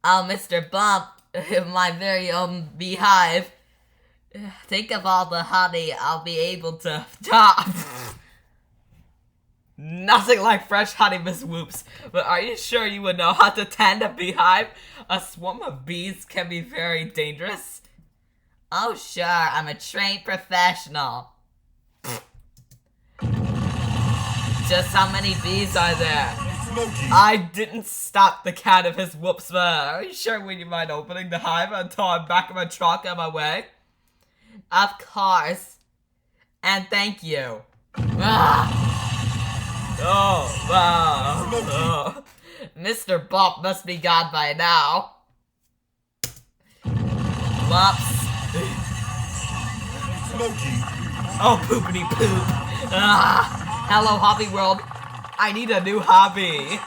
Oh, Mr. Bump, my very own beehive. Think of all the honey I'll be able to top. Nothing like fresh honey, Miss Whoops. But are you sure you would know how to tend a beehive? A swarm of bees can be very dangerous. Oh, sure, I'm a trained professional. Just how many bees are there? I didn't stop the cat of his whoops, but are you sure we mind opening the hive until I'm back in my truck on my way? Of course. And thank you. Oh, wow. Oh. Mr. Bump must be gone by now. Whoops. Oh, poopity poop. Hello, Hobby World. I need a new hobby.